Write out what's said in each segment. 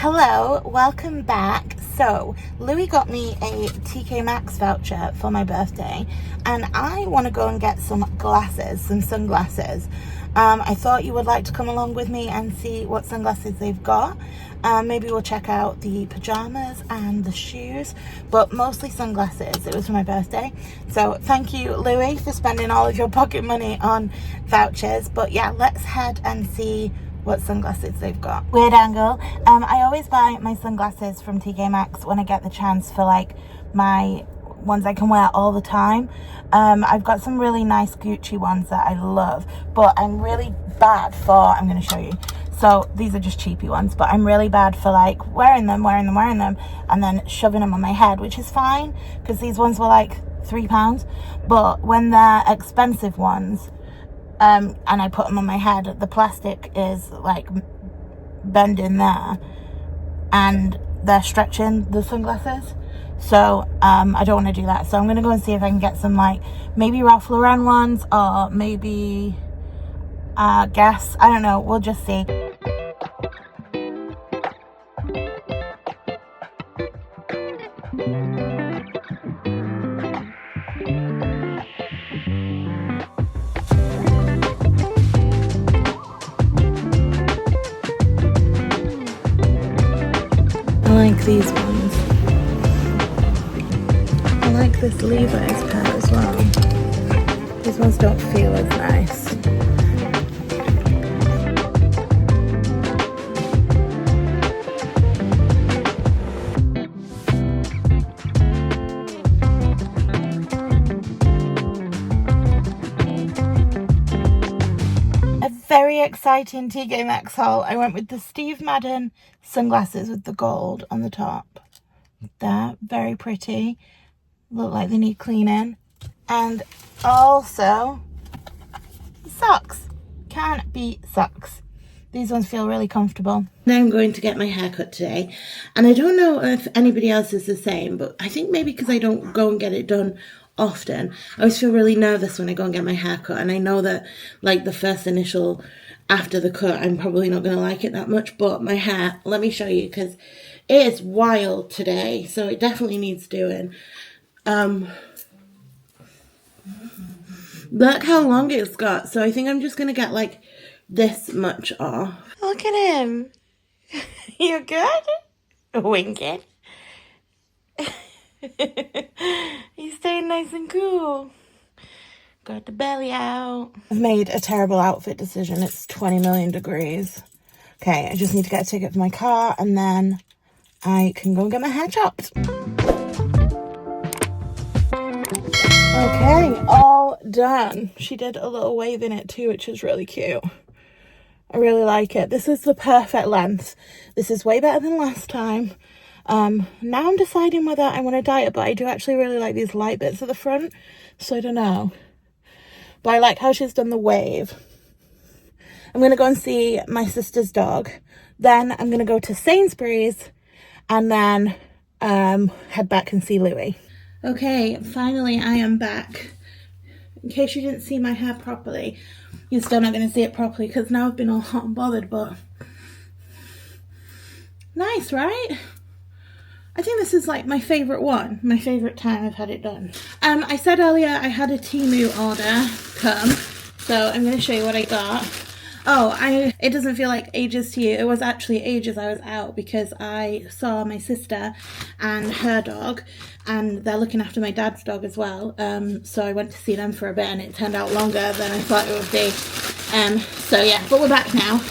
Hello, welcome back. So, Louis got me a TK Maxx voucher for my birthday, and I want to go and get some sunglasses. I thought you would like to come along with me and see what sunglasses they've got. Maybe we'll check out the pajamas and the shoes, but mostly sunglasses. It was for my birthday. So thank you, Louis, for spending all of your pocket money on vouchers. But yeah, let's head and see what sunglasses they've got. Weird angle. I always buy my sunglasses from TK Maxx when I get the chance for like my ones I can wear all the time. I've got some really nice Gucci ones that I love, but I'm really bad for, I'm going to show you. So these are just cheapy ones, but I'm really bad for like wearing them, and then shoving them on my head, which is fine because these ones were like £3. But when they're expensive ones, and I put them on my head, the plastic is like bending there and they're stretching the sunglasses. So I don't want to do that. So I'm going to go and see if I can get some like maybe Ralph Lauren ones or maybe Guess. I don't know. We'll just see. I like these ones. I like this Levi's pair as well. These ones don't feel as nice. A very exciting TK Maxx haul. I went with the Steve Madden sunglasses with the gold on the top. They're very pretty. Look like they need cleaning. And also socks. Can't beat socks. These ones feel really comfortable. Now I'm going to get my hair cut today, and I don't know if anybody else is the same, but I think maybe because I don't go and get it done often, I always feel really nervous when I go and get my hair cut, and I know that like the first initial after the cut I'm probably not going to like it that much, but my hair, let me show you, because it is wild today, so it definitely needs doing. Look how long it's got, so I think I'm just going to get like this much off. Look at him. You good? Winking. He's staying nice and cool. Got the belly out. I've made a terrible outfit decision. It's 20 million degrees. Okay, I just need to get a ticket for my car and then I can go and get my hair chopped. Okay, all done. She did a little wave in it too, which is really cute. I really like it. This is the perfect length. This is way better than last time. Now I'm deciding whether I want to dye it, but I do actually really like these light bits at the front, so I don't know. But I like how she's done the wave. I'm going to go and see my sister's dog. Then I'm going to go to Sainsbury's and then head back and see Louis. Okay, finally I am back. In case you didn't see my hair properly, you're still not going to see it properly because now I've been all hot and bothered, but nice, right? I think this is like my favourite one, my favourite time I've had it done. I said earlier I had a Temu order come, so I'm going to show you what I got. Oh, it doesn't feel like ages to you. It was actually ages. I was out because I saw my sister and her dog, and they're looking after my dad's dog as well. So I went to see them for a bit and it turned out longer than I thought it would be. So yeah, but we're back now.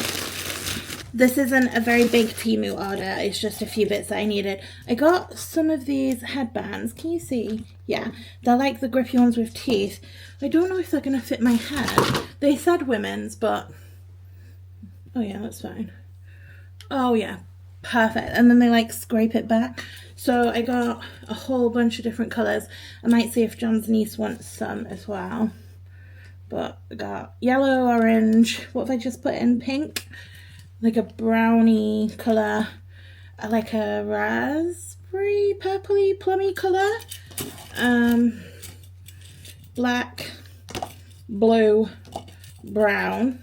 This isn't a very big Temu order. It's just a few bits that I needed. I got some of these headbands. Can you see? Yeah, they're like the grippy ones with teeth. I don't know if they're going to fit my head. They said women's, but... oh yeah, that's fine. Oh yeah, perfect. And then they like scrape it back. So I got a whole bunch of different colours. I might see if John's niece wants some as well. But I got yellow, orange. What if I just put in pink? Like a brownie colour. Like a raspberry, purpley, plummy colour. Black, blue, brown,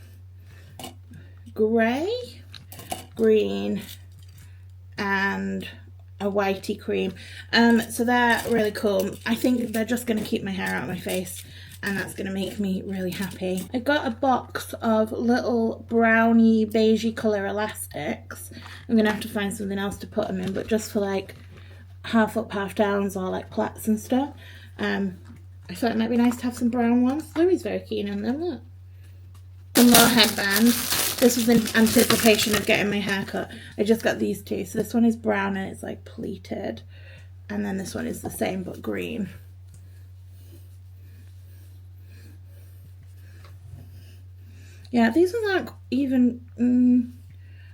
grey, green, and a whitey cream. So they're really cool. I think they're just going to keep my hair out of my face, and that's going to make me really happy. I got a box of little browny beigey colour elastics. I'm going to have to find something else to put them in, but just for like half up, half downs, or like plaits and stuff. I thought it might be nice to have some brown ones. Louie's very keen on them, look. Some more headbands. This was in anticipation of getting my hair cut. I just got these two. So this one is brown and it's like pleated. And then this one is the same but green. Yeah, these ones aren't even...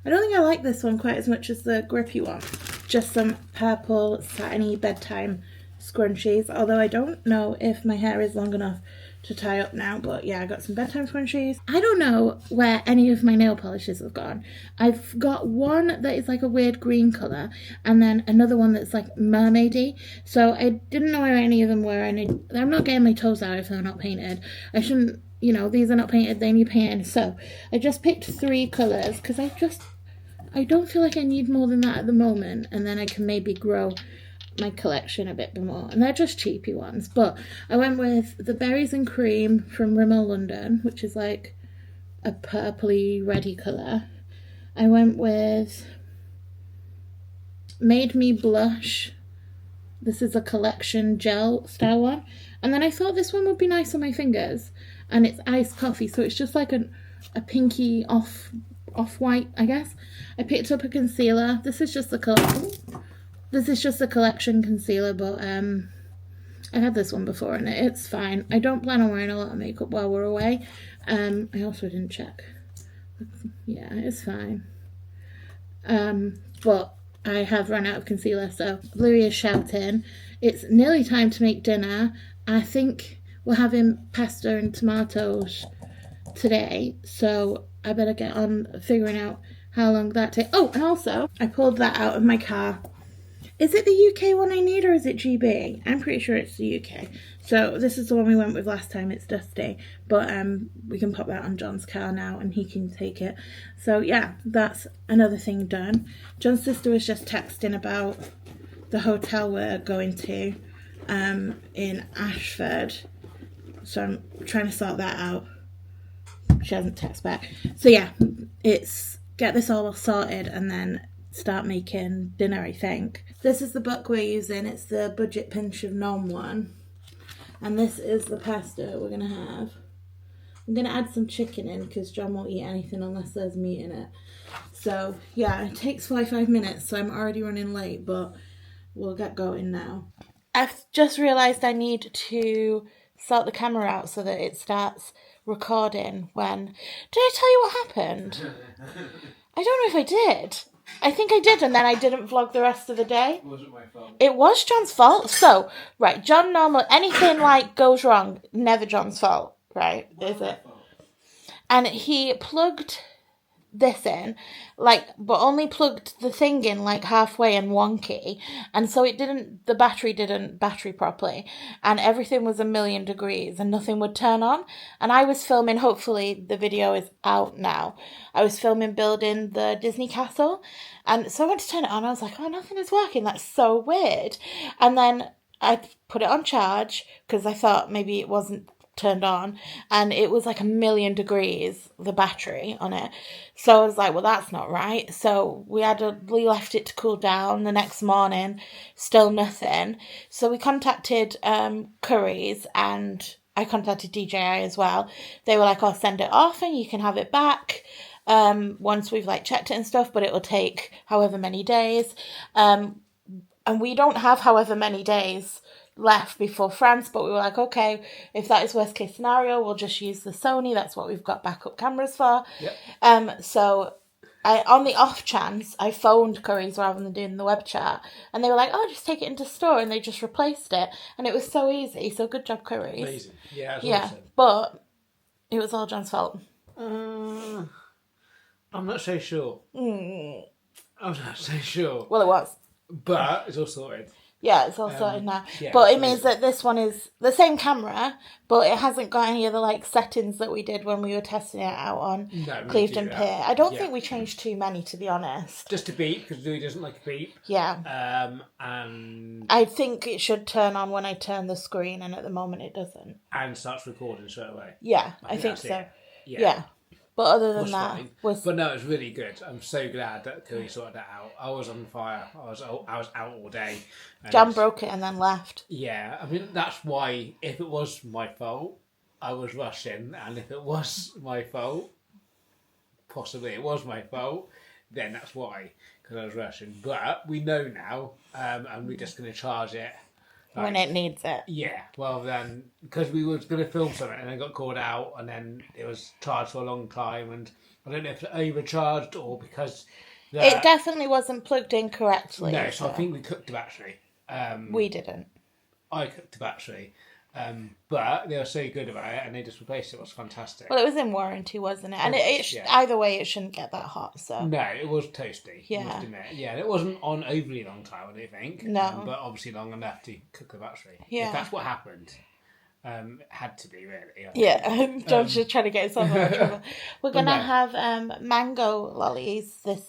I don't think I like this one quite as much as the grippy one. Just some purple satiny bedtime scrunchies. Although I don't know if my hair is long enough to tie up now, but yeah, I got some bedtime scrunchies. I don't know where any of my nail polishes have gone. I've got one that is like a weird green colour, and then another one that's like mermaidy. So I didn't know where any of them were, and I'm not getting my toes out if they're not painted. I shouldn't, you know, these are not painted, they need painting. So I just picked 3 colours because I don't feel like I need more than that at the moment, and then I can maybe grow my collection a bit more, and they're just cheapy ones. But I went with the Berries and Cream from Rimmel London, which is like a purpley reddy colour. I went with Made Me Blush. This is a collection gel style one, and then I thought this one would be nice on my fingers, and it's iced coffee, so it's just like a pinky off-white, I guess. I picked up a concealer. This is just the collection concealer, but I had this one before and it's fine. I don't plan on wearing a lot of makeup while we're away. I also didn't check. Yeah, it's fine. But I have run out of concealer, so Louis is shouting. It's nearly time to make dinner. I think we're having pasta and tomatoes today, so I better get on figuring out how long that takes. Oh, and also, I pulled that out of my car. Is it the UK one I need, or is it GB? I'm pretty sure it's the UK. So this is the one we went with last time. It's dusty, but we can pop that on John's car now and he can take it. So yeah, that's another thing done. John's sister was just texting about the hotel we're going to in Ashford. So I'm trying to sort that out. She hasn't texted back. So yeah, it's get this all sorted and then start making dinner, I think. This is the book we're using. It's the Budget Pinch of Nom one. And this is the pasta we're going to have. I'm going to add some chicken in because John won't eat anything unless there's meat in it. So yeah, it takes 45 minutes, so I'm already running late, but we'll get going now. I've just realised I need to sort the camera out so that it starts recording when... Did I tell you what happened? I don't know if I did. I think I did, and then I didn't vlog the rest of the day. It wasn't my fault. It was John's fault. So, right, John normally, anything like goes wrong, never John's fault, right? Is it? And he plugged this in, like, but only plugged the thing in like halfway and wonky, and so the battery didn't battery properly, and everything was 1,000,000 degrees and nothing would turn on. And I was filming, hopefully the video is out now, I was filming building the Disney castle, and so I went to turn it on. I was like, oh, nothing is working, that's so weird. And then I put it on charge because I thought maybe it wasn't turned on, and it was like 1,000,000 degrees, the battery on it. So I was like, well, that's not right. So we left it to cool down. The next morning, still nothing. So we contacted Currys, and I contacted DJI as well. They were like, I'll send it off and you can have it back once we've like checked it and stuff, but it will take however many days. And we don't have however many days left before France, but we were like, okay, if that is worst case scenario, we'll just use the Sony. That's what we've got backup cameras for. Yep. So I, on the off chance, I phoned Currys rather than doing the web chat, and they were like, oh, just take it into store, and they just replaced it, and it was so easy. So good job, Currys. Amazing. Yeah, yeah, but it was all John's fault. I'm not so sure. I'm not so sure. Well, it was. But it's all sorted. Yeah, it's all sorted now. yeah, But it so- means that this one is the same camera, but it hasn't got any of the like settings that we did when we were testing it out on No, we Clevedon do that. Pier. I don't Yeah. think we changed too many, to be honest. Just a beep, because Louis doesn't like a beep. Yeah. And I think it should turn on when I turn the screen, and at the moment it doesn't. and starts recording straight away. Yeah, I think that's so. it. Yeah. But other than Was that, fine. was But no, it's really good. I'm so glad that Chloe sorted that out. I was on fire. I was out all day. And Jan broke it and then left. Yeah, I mean that's why. If it was my fault, I was rushing, and if it was my fault, possibly it was my fault, then that's why, because I was rushing. But we know now, and we're just going to charge it When it needs it. Yeah, well then, because we was going to film something and then got called out, and then it was charged for a long time, and I don't know if it overcharged or because It definitely wasn't plugged in correctly. no. So I think we cooked the battery. We didn't. I cooked the battery, but they were so good about it, and they just replaced it. It was fantastic. Well, it was in warranty, wasn't it? And yeah. either way, it shouldn't get that hot. So No, it was toasty. Yeah. Must admit. Yeah, it wasn't on overly long time, I don't think. No. But obviously long enough to cook the battery. Yeah. If that's what happened. It had to be, really. yeah, John's just trying to get himself out of trouble. We're gonna no. have mango lollies this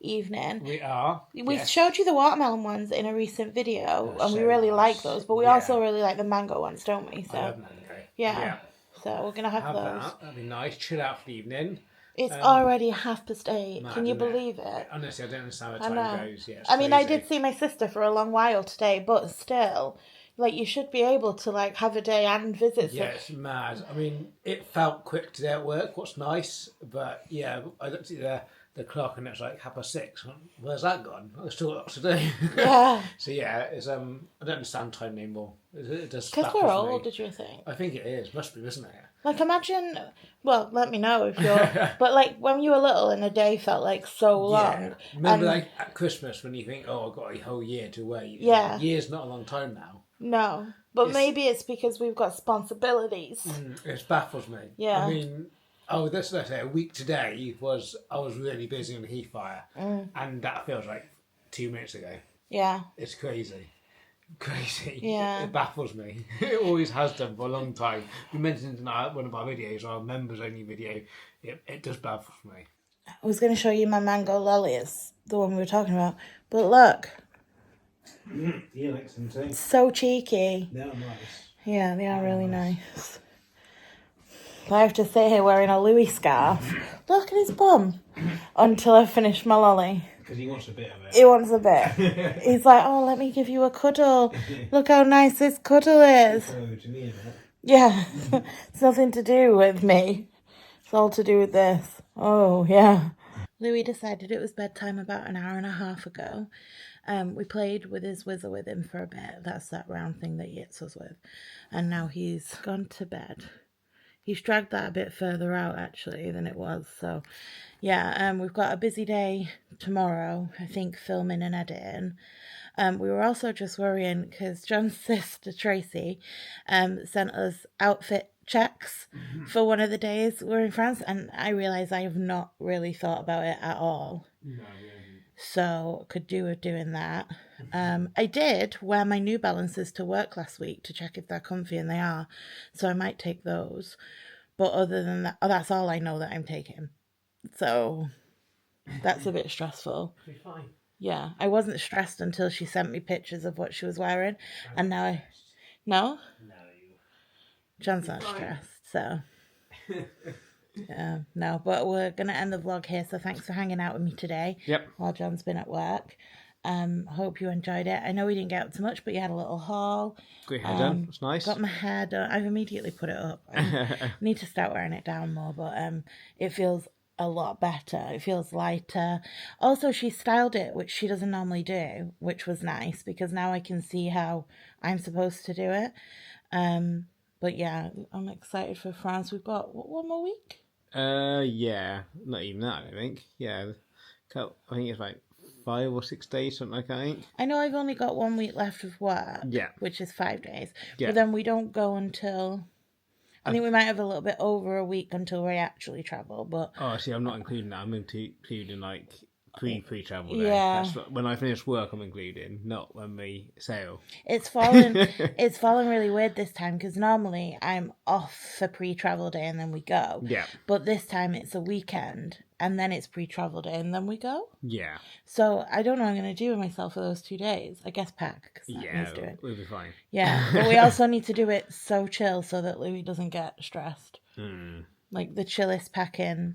evening. We are. We yes. showed you the watermelon ones in a recent video, and we so really nice. like those. But we Yeah. also really like the mango ones, don't we? I So love mango. yeah. So we're gonna have Have those. that. That'd be nice. Chill out for the evening. It's already 8:30. Mad, Can you isn't it? believe it? Honestly, I don't understand how I time know. goes. Yeah, it's I mean, I crazy. did see my sister for a long while today, but still, like, you should be able to, like, have a day and visit. Yeah, it's mad. I mean, it felt quick today at work, what's nice. But yeah, I looked at the clock and it's like 6:30. Where's that gone? I've still got lots to do. Yeah. So yeah, it's I don't understand time anymore. It just Because we're baffles me. old, did you think? I think it is. Must be, isn't it? Like, imagine, well, let me know if you're, but, like, when you were little and a day felt, like, so long. Yeah. Remember, and- like at Christmas when you think, "Oh, I've got a whole year to wait." Yeah. A year's not a long time now. No. But maybe it's because we've got responsibilities. It baffles me. Yeah. I mean, let's say a week today I was really busy on the heat fire, and that feels like 2 minutes ago. Yeah. It's crazy. Crazy. Yeah. It baffles me. It always has done for a long time. We mentioned in one of our videos, our members only video, it does baffles me. I was going to show you my mango lollies, the one we were talking about. But look, He likes them too. so cheeky. They're nice. Yeah, they are really nice. I have to sit here wearing a Louis scarf. Look at his bum. Until I finish my lolly. Because he wants a bit of it. He wants a bit. He's like, oh, let me give you a cuddle. Look how nice this cuddle is. Oh, to me, isn't it? Yeah. It's nothing to do with me. It's all to do with this. Oh, yeah. Louis decided it was bedtime about an hour and a half ago. We played with his whizzer with him for a bit. That's that round thing that he hits us with. And now he's gone to bed. He's dragged that a bit further out, actually, than it was. So, yeah, we've got a busy day tomorrow, I think, filming and editing. We were also just worrying because John's sister, Tracy, sent us outfit checks for one of the days we're in France. And I realised I have not really thought about it at all. No, really. So could do with doing that. I did wear my New Balances to work last week to check if they're comfy, and they are. So I might take those. But other than that, that's all I know that I'm taking. So that's a bit stressful. Be fine. Yeah, I wasn't stressed until she sent me pictures of what she was wearing. And now I... No? No. John's not stressed, so... Yeah, no, but we're going to end the vlog here, so thanks for hanging out with me today. Yep. While John's been at work. Hope you enjoyed it. I know we didn't get up too much, but you had a little haul. Got your hair done. It's nice. Got my hair done. I've immediately put it up. I need to start wearing it down more, but it feels a lot better. It feels lighter. Also, she styled it, which she doesn't normally do, which was nice, because now I can see how I'm supposed to do it. But yeah, I'm excited for France. We've got, one more week? Yeah, not even that, I think. Yeah, I think it's like 5 or 6 days, something like that, I think. I know I've only got 1 week left of work. Yeah. Which is 5 days. Yeah. But then we don't go until... I think we might have a little bit over a week until we actually travel, but... Oh, see, I'm not including that. I'm including, like, pre-travel day. Yeah. That's when I finish work, I'm including, not when we sail. It's fallen really weird this time because normally I'm off for pre-travel day and then we go. Yeah. But this time it's a weekend and then it's pre-travel day and then we go. Yeah. So I don't know what I'm going to do with myself for those 2 days. I guess pack because that Yeah, needs doing. we'll be fine. Yeah, but we also need to do it so chill so that Louis doesn't get stressed. Mm. Like the chillest packing,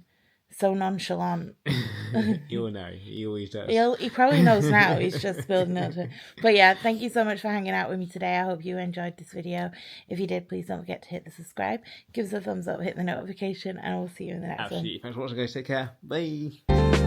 so nonchalant. You'll know. He always does. He probably knows now. He's just building up to it. But yeah, thank you so much for hanging out with me today. I hope you enjoyed this video. If you did, please don't forget to hit the subscribe, give us a thumbs up, hit the notification, and we'll see you in the next one. Absolutely. Thanks for watching, guys. Take care. Bye.